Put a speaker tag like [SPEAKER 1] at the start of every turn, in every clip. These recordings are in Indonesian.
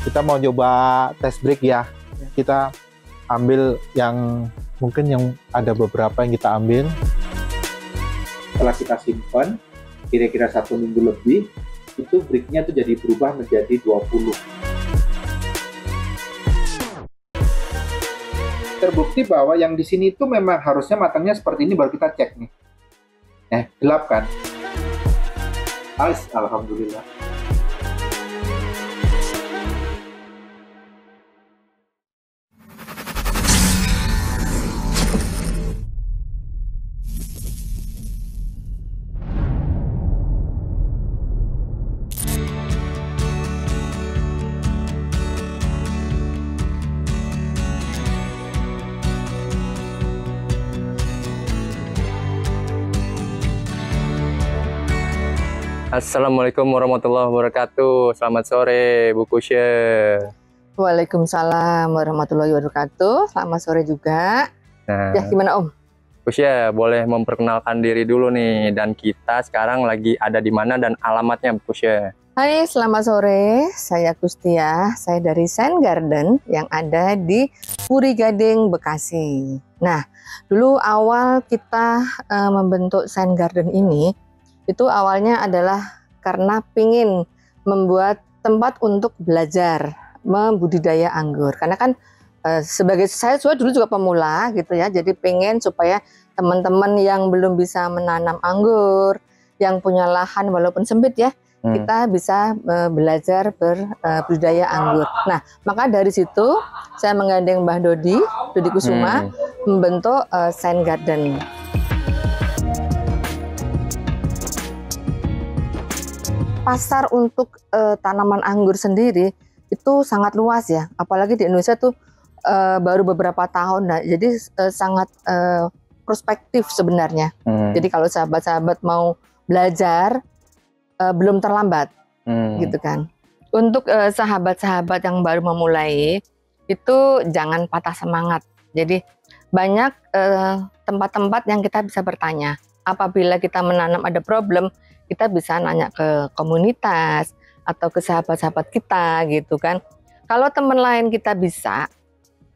[SPEAKER 1] Kita mau coba test break ya. Kita ambil yang mungkin yang ada beberapa yang kita ambil. Setelah kita simpan kira-kira 1 minggu lebih, itu breaknya tuh jadi berubah menjadi 20. Terbukti bahwa yang di sini itu memang harusnya matangnya seperti ini, baru kita cek nih. Gelap kan? Alhamdulillah.
[SPEAKER 2] Assalamualaikum warahmatullahi wabarakatuh. Selamat sore, Bu Kusya.
[SPEAKER 3] Waalaikumsalam warahmatullahi wabarakatuh. Selamat sore juga.
[SPEAKER 2] Nah,
[SPEAKER 3] Ya, gimana Om?
[SPEAKER 2] Kusya, boleh memperkenalkan diri dulu nih. Dan kita sekarang lagi ada di mana dan alamatnya, Bu Kusya?
[SPEAKER 3] Hai, selamat sore. Saya Kustia. Saya dari Sen Garden yang ada di Puri Gading, Bekasi. Nah, dulu awal kita membentuk Sen Garden ini, itu awalnya adalah karena pingin membuat tempat untuk belajar membudidaya anggur. Karena kan sebagai saya dulu juga pemula gitu ya, jadi pengen supaya teman-teman yang belum bisa menanam anggur, yang punya lahan walaupun sempit ya, kita bisa belajar berbudidaya anggur. Nah, maka dari situ saya menggandeng Mbah Dodi Kusuma membentuk Sen Garden. Pasar untuk tanaman anggur sendiri itu sangat luas ya, apalagi di Indonesia tuh baru beberapa tahun, nah jadi sangat prospektif sebenarnya. Jadi kalau sahabat-sahabat mau belajar belum terlambat, gitu kan. Untuk sahabat-sahabat yang baru memulai itu jangan patah semangat. Jadi banyak tempat-tempat yang kita bisa bertanya. Apabila kita menanam ada problem, kita bisa nanya ke komunitas atau ke sahabat-sahabat kita gitu kan. Kalau teman lain kita bisa,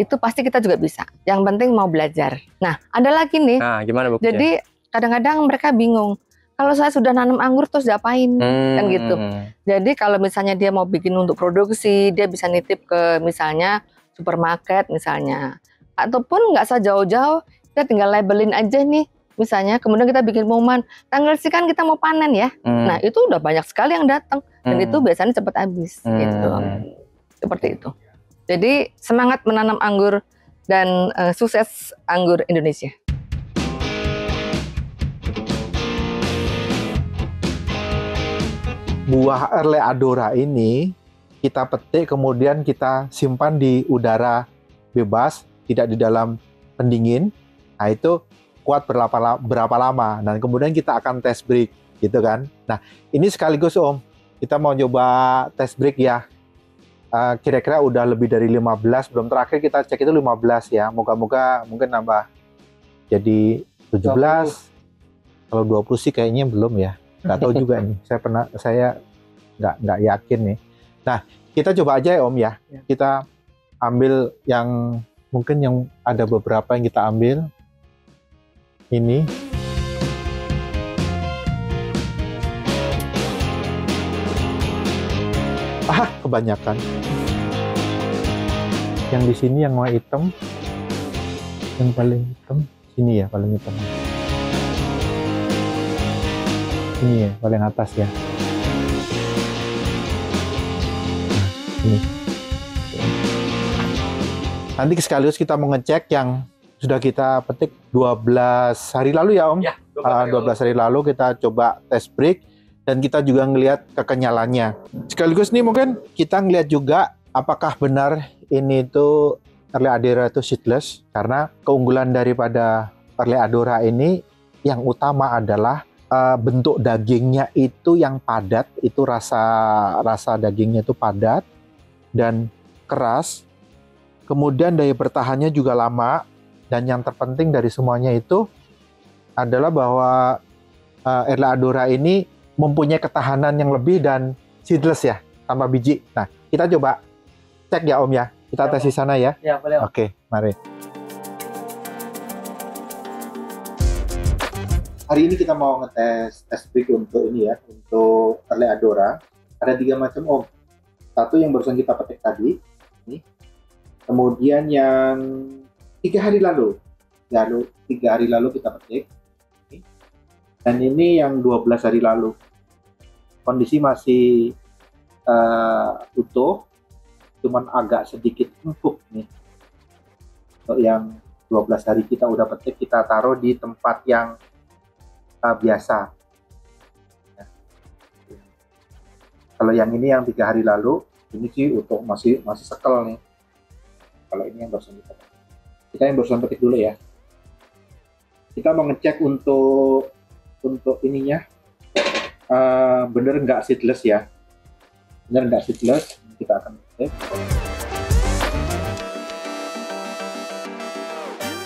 [SPEAKER 3] itu pasti kita juga bisa. Yang penting mau belajar. Nah, ada lagi nih.
[SPEAKER 2] Nah, gimana Bu?
[SPEAKER 3] Jadi kadang-kadang mereka bingung. Kalau saya sudah nanam anggur terus diapain? Kan gitu. Jadi kalau misalnya dia mau bikin untuk produksi, dia bisa nitip ke misalnya supermarket misalnya. Ataupun nggak usah jauh-jauh, kita tinggal labelin aja nih. Misalnya, kemudian kita bikin pengumuman, tanggal sekian kita mau panen ya. Nah, itu udah banyak sekali yang datang. Dan itu biasanya cepat habis. Gitu. Seperti itu. Jadi, semangat menanam anggur dan sukses anggur Indonesia.
[SPEAKER 1] Buah Erle Adora ini kita petik, kemudian kita simpan di udara bebas, tidak di dalam pendingin. Nah, itu kuat berapa lama. Dan kemudian kita akan test break gitu kan. Nah, ini sekaligus Om, kita mau coba test break ya. Kira-kira udah lebih dari 15, belum terakhir kita cek itu 15 ya. Moga-moga mungkin nambah jadi 17. 20. Kalau 20 sih kayaknya belum ya. Nggak tahu juga nih. Saya nggak yakin nih. Nah, kita coba aja ya Om ya. Kita ambil yang mungkin yang ada beberapa yang kita ambil. Ini kebanyakan yang di sini yang warna hitam, yang paling hitam sini ya, paling hitam ini ya, paling atas ya. Nah, ini nanti sekaligus kita mau ngecek yang sudah kita petik 12 hari lalu ya Om?
[SPEAKER 2] Ya,
[SPEAKER 1] 12 hari lalu kita coba test break dan kita juga ngelihat kekenyalannya. Sekaligus nih mungkin kita ngelihat juga apakah benar ini tuh Erle Adora itu seedless, karena keunggulan daripada Erle Adora ini yang utama adalah bentuk dagingnya itu yang padat, itu rasa dagingnya itu padat dan keras. Kemudian daya bertahannya juga lama. Dan yang terpenting dari semuanya itu adalah bahwa Erle Adora ini mempunyai ketahanan yang lebih dan seedless ya, tanpa biji. Nah, kita coba cek ya Om ya. Kita
[SPEAKER 2] Ya,
[SPEAKER 1] tes di sana ya.
[SPEAKER 2] Ya, boleh.
[SPEAKER 1] Oke, mari. Hari ini kita mau ngetes test brick untuk ini ya, untuk Early Adora. Ada 3 macam Om. Satu yang barusan kita petik tadi, ini. Kemudian yang 3 hari lalu, 3 hari lalu kita petik. Ini. Dan ini yang 12 hari lalu. Kondisi masih utuh, cuman agak sedikit empuk nih. Untuk yang 12 hari kita udah petik, kita taruh di tempat yang biasa. Kalau yang ini yang 3 hari lalu, ini sih utuh, masih sekel nih. Kalau ini yang barusan kita yang barusan petik dulu ya. Kita mau ngecek untuk ininya, bener nggak seedless ya. Bener nggak seedless, kita akan cek.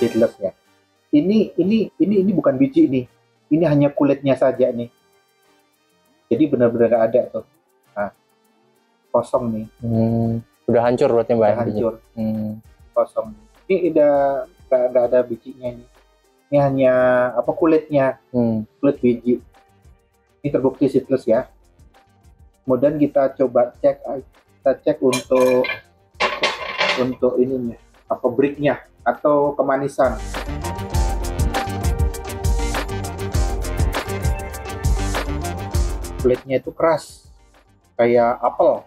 [SPEAKER 1] Seedless ya. Ini bukan biji nih. Ini hanya kulitnya saja nih. Jadi benar-benar nggak ada tuh. Nah, kosong nih.
[SPEAKER 2] Udah hancur berarti Mbak.
[SPEAKER 1] Udah hancur. Kosong. Ini udah nggak ada bijinya nih. Ini hanya kulitnya, kulit biji. Ini terbukti seedless ya. Kemudian kita coba cek untuk ininya, bricknya atau kemanisan. Kulitnya itu keras, kayak apel.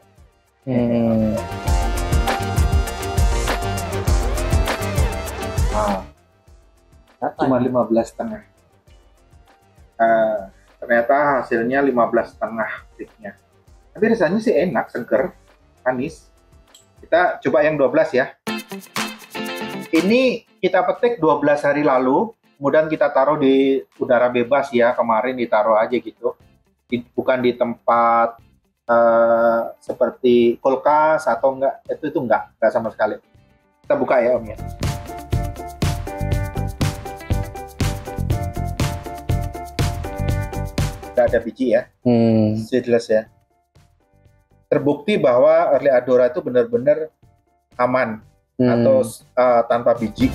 [SPEAKER 1] Cuma 15,5. Ternyata hasilnya 15,5 bricknya. Tapi rasanya sih enak, seger, manis. Kita coba yang 12 ya. Ini kita petik 12 hari lalu, kemudian kita taruh di udara bebas ya, kemarin ditaruh aja gitu. Bukan di tempat seperti kulkas atau enggak, itu enggak sama sekali. Kita buka ya Om ya. Nggak ada biji ya, seedless ya. Terbukti bahwa Early Adora itu benar-benar aman atau tanpa biji.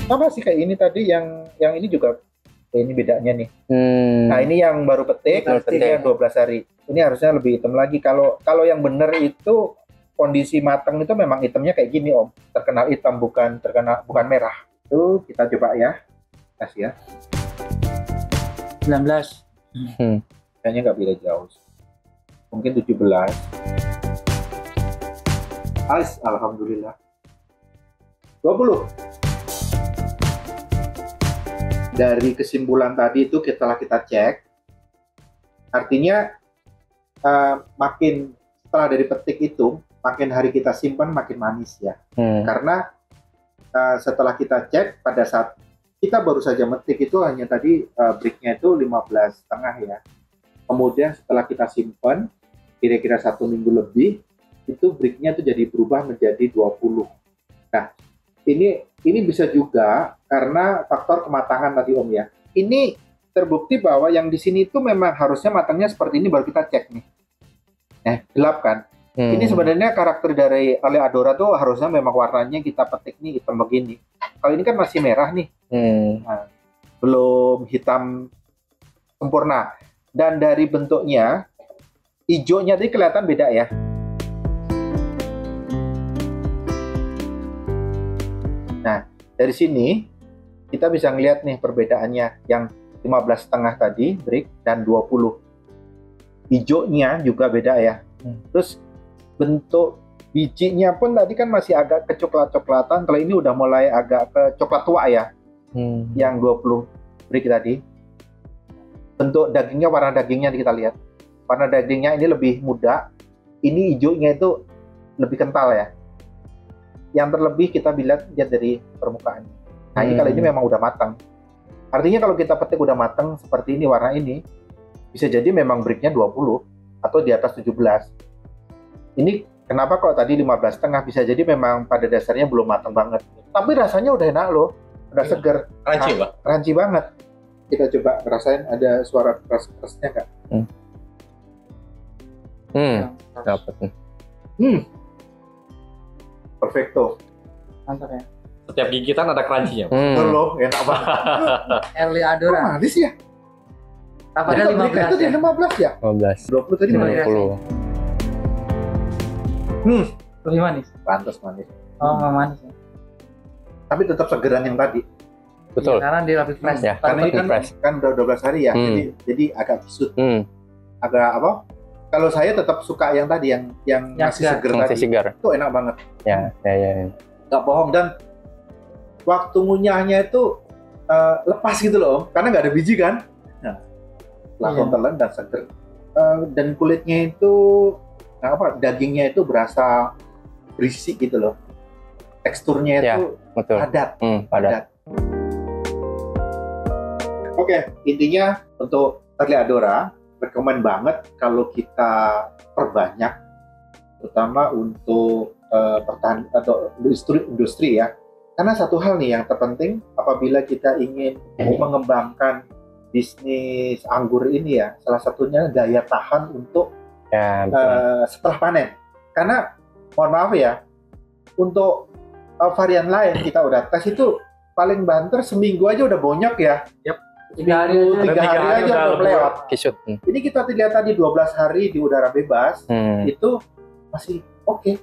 [SPEAKER 1] Sama sih kayak ini tadi, yang ini juga ini bedanya nih. Nah ini yang baru petik, yang 12 hari. Ini harusnya lebih hitam lagi. Kalau yang benar itu kondisi matang itu memang hitamnya kayak gini Om. Terkenal hitam, bukan merah. Itu kita coba ya. Kasih ya.
[SPEAKER 4] 19.
[SPEAKER 1] Kayaknya nggak beda jauh. Mungkin 17. Alhamdulillah. 20. Dari kesimpulan tadi itu setelah kita cek, artinya makin setelah dari petik itu, makin hari kita simpan makin manis ya. Karena setelah kita cek pada saat kita baru saja metik itu hanya tadi bricknya itu 15,5 ya. Kemudian setelah kita simpan kira-kira 1 minggu lebih, itu bricknya itu jadi berubah menjadi 20. Nah, ini bisa juga karena faktor kematangan tadi Om ya. Ini terbukti bahwa yang di sini itu memang harusnya matangnya seperti ini, baru kita cek nih. Gelap kan? Ini sebenarnya karakter dari Early Adora tuh harusnya memang warnanya kita petik nih hitam begini. Kalau ini kan masih merah nih. Nah, belum hitam sempurna. Dan dari bentuknya, hijaunya tadi kelihatan beda ya. Nah, dari sini kita bisa ngelihat nih perbedaannya, yang 15,5 tadi brick dan 20. Hijaunya juga beda ya. Terus bentuk bijinya pun tadi kan masih agak kecoklat-coklatan, kalau ini udah mulai agak ke coklat tua ya. Yang 20 brick tadi. Bentuk dagingnya, warna dagingnya kita lihat. Warna dagingnya ini lebih muda. Ini hijaunya itu lebih kental ya. Yang terlebih kita lihat dari permukaan. Nah ini kalau ini memang udah matang. Artinya kalau kita petik udah matang seperti ini, warna ini, bisa jadi memang bricknya 20 atau di atas 17. Ini kenapa kok tadi 15,5, bisa jadi memang pada dasarnya belum matang banget. Tapi rasanya udah enak loh, udah seger.
[SPEAKER 2] Crunchy, Pak.
[SPEAKER 1] Crunchy banget. Kita coba rasain, ada suara keras-kerasnya nggak?
[SPEAKER 2] Dapat nih.
[SPEAKER 1] perfecto.
[SPEAKER 4] Mantap ya.
[SPEAKER 5] Setiap gigitan ada crunchy-nya.
[SPEAKER 1] Betul loh, enak banget.
[SPEAKER 4] Early
[SPEAKER 1] Kok
[SPEAKER 4] Adora.
[SPEAKER 1] manis ya?
[SPEAKER 4] Padahal
[SPEAKER 1] Itu
[SPEAKER 4] 15
[SPEAKER 1] di
[SPEAKER 4] ya.
[SPEAKER 1] 15 ya?
[SPEAKER 2] 15.
[SPEAKER 1] 20 tadi manis.
[SPEAKER 2] 50.
[SPEAKER 4] Lebih manis.
[SPEAKER 1] Pantas manis.
[SPEAKER 4] Oh, nggak manis ya.
[SPEAKER 1] Tapi tetap segeran yang tadi.
[SPEAKER 2] Betul.
[SPEAKER 4] Karena dia lebih fresh.
[SPEAKER 2] Ya,
[SPEAKER 1] Karena ini kan,
[SPEAKER 2] fresh.
[SPEAKER 1] kan udah 12 hari ya, jadi agak kusut. Agak apa? Kalau saya tetap suka yang tadi, yang masih seger
[SPEAKER 2] Masih
[SPEAKER 1] tadi.
[SPEAKER 2] segar.
[SPEAKER 1] Itu enak banget.
[SPEAKER 2] Ya.
[SPEAKER 1] Nggak bohong, dan waktu ngunyahnya itu lepas gitu loh, karena nggak ada biji kan. Nah, langsung telan dan seger. Dan kulitnya itu, dagingnya itu berasa berisi gitu loh. Teksturnya
[SPEAKER 2] Ya,
[SPEAKER 1] itu
[SPEAKER 2] betul.
[SPEAKER 1] padat.
[SPEAKER 2] Padat.
[SPEAKER 1] Oke, intinya untuk Early Adora, rekomen banget kalau kita perbanyak, terutama untuk pertanian atau industri ya. Karena satu hal nih yang terpenting, apabila kita ingin mengembangkan bisnis anggur ini ya, salah satunya daya tahan untuk setelah panen. Karena mohon maaf ya, untuk varian lain kita udah tes itu paling banter seminggu aja udah bonyok ya.
[SPEAKER 5] Yap.
[SPEAKER 1] 3 hari aja udah melewat.
[SPEAKER 2] Kisut.
[SPEAKER 1] Ini kita lihat tadi 12 hari di udara bebas, itu masih oke.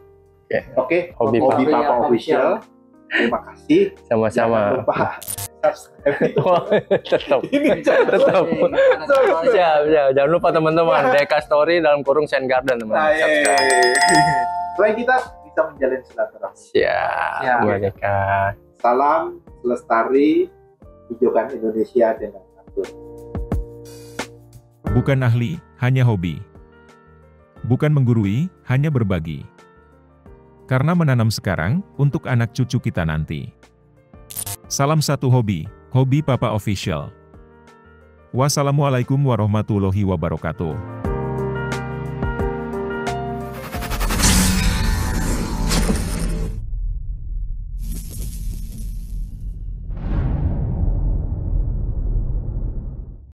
[SPEAKER 1] Oke,
[SPEAKER 2] Hobi
[SPEAKER 1] Papa Official. Terima kasih.
[SPEAKER 2] Sama-sama.
[SPEAKER 1] Jangan lupa subscribe.
[SPEAKER 2] Tetap.
[SPEAKER 1] Ini
[SPEAKER 2] Tetap. Siap. Jangan lupa teman-teman, Deka Story dalam kurung Sen Garden, teman-teman. Subscribe.
[SPEAKER 1] Supaya kita bisa menjalin silaturahmi.
[SPEAKER 2] Siap. Bu Deka.
[SPEAKER 1] Salam Lestari, hijaukan Indonesia dengan anggur.
[SPEAKER 6] Bukan ahli, hanya hobi. Bukan menggurui, hanya berbagi. Karena menanam sekarang, untuk anak cucu kita nanti. Salam satu hobi, Hobi Papa Official. Wassalamualaikum warahmatullahi wabarakatuh.